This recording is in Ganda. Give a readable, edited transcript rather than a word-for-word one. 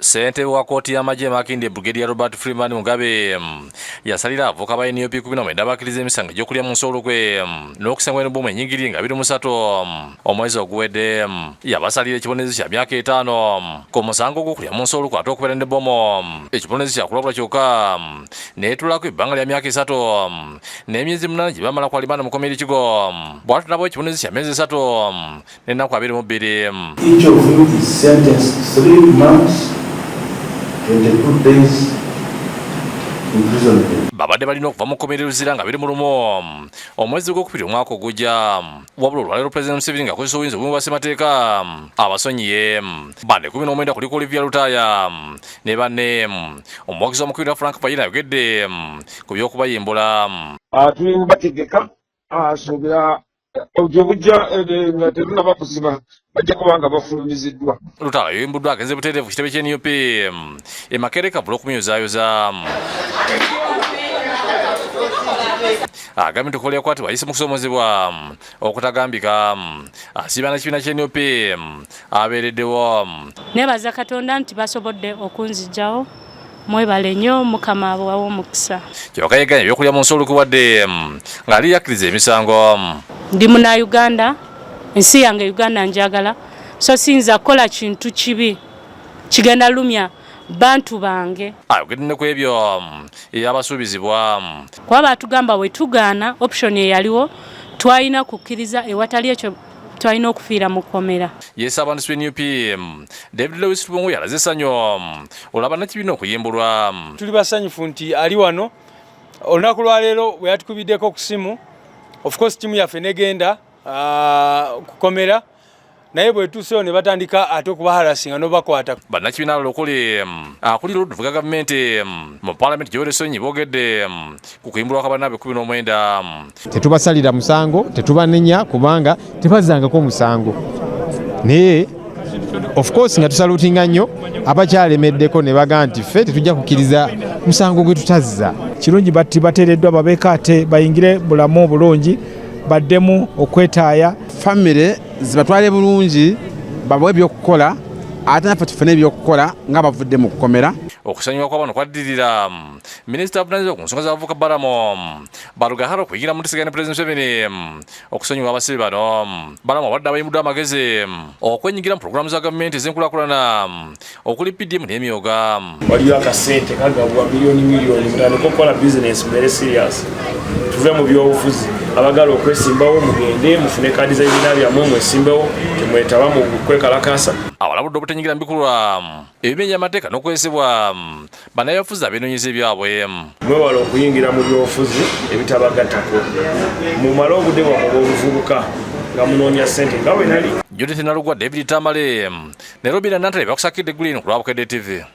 Ssentebe wa kkooti y'amagye Makindye Brigadier Robert Freeman Mugabe yasalira avoka ba NUP 19 abakkiriza emisango egy'okulya mu nsolo kwe n'okusangwa n'ebbomu ennyingiri nga 23 omwezi oguwedde yabasalira ekibonerezo kya myaka 5 ku musango gw'okulya mu nsolo kwate okubeera n'ebbomu ekibonerezo kya kulabula kyokka neetulako ebbanga lya myaka 3 n'emyezi 8 gye bamala ku alimanda mu kkomera Kigo bw'atyo nabo ekibonerezo kya myezi 3 n'ennaku 22. Each of you is sentenced 3 months 22 days imprisonment. Babadde balina okuva mu kkomera Luzira nga biri mu lumo omwezi gw'okubiri omwaka ogujja wabula olwaleero Pulezidenti Museveni ng'akozesa obuyinza obumwe bwa ssemateeka abasonyiye bane 19 kuliko Olivia Lutaya ne banne omuwagizi omukulu wa Frank Payina ayogedde ku by'okubayimbula. Tuli bategeka asuubira obujja nga tetunaba kusiba bajja kubanga bafulumiziddwa. Lutaya yayimbuddwa agenze buteerevu kitebe kye NUP e Makerere kabula okumuyozaayoza. Agambye tukolera kwati wayise mu kusomozebwa okutagambika asiba na kibiina kye NUP abeereddewo. Nebaza Katonda nti basobodde okunzijjawo. Mwebale nnyo Mukama wawo omukisa. Kyokka yeganya ebyokulya mu nsolo kuwadde ng'ali yakkiriza emisango. Ndi Munnayuganda, ensi yange Uganda njagala, so siyinza kukola kintu kibi kigenda lumya bantu bange. Ayogedde ne ku ebyo ebyabasuubizibwa. Kuba batugamba bwe tugaana option eyaliwo twalina kukkiriza ewatali ekyo twalina okufiira mu kkomera. Yeesaabantu NUP David Lewis Tubungu yalaze essanyu olaba nakibiina okuyimbulwa. Tuli basanyufu nti ali wano olunaku lwaleero bwe yatukubiddeko ku simu. Of course timu yaffe negenda kukomera naye bwe tuseewo ne batandika ate okubaharasinga n'obakwata. Bannakibiina abalala akulira oluvuga gavumenti mu Parliament Joel Sonyi boogedde ku kuyimbulwa kw'abannaabwe 19. Tetubasalira musango, tetubanenya kubanga tebazzangako musango. Naye of course nga tusalutinga nnyo abakyalemeddeko ne bagaa nti ffe tetujja kukkiriza musango gwe tutazza. Kirungi bati bateereddwa babeeko ate bayingire bulamu obulungi baddemu okwetaaya. Famire zibatwale bulungi babawe ebyokukola ate naffe tufune ebyokukola nga bavudde mu kukomera. Okusanyuka kw'abantu kwaddirira minisita avunaanyizibwa ku nsonga z'abavubuka Balamu Balugahara okuyigira mu nteeseganya ne Pulezidenti Museveni okusonyiwa abasibe bano. Balamu abadde abayimbuddwa amagezi okwenyigira mu pulogulaamu za gavumenti ez'enkulaakulana okuli PDM n'emyoga. Waliyo akasente kagabwa miliyoni mutandika okukola bizinesi very serious. Tuve mu byobufuzi abagala okwesimbawo mugende mufune kaadi z'ebibiina byammwe mwesimbewo temwetaba mu kwekalakasa. Abalabudde obutenyigira mu bikulwa ebimenya amateeka n'okwesibwa bannabyabufuzi abeenoonyeza ebyabwe. Mwewala okuyingira mu byobufuzi ebitabagattako mumale obudde bwammwe bw'obuvubuka nga munoonya ssente nga bwe nali. Judith Nalugwa, David Tamale ne Robina Nantale bakusakidde Green ku Lwabukedde TV.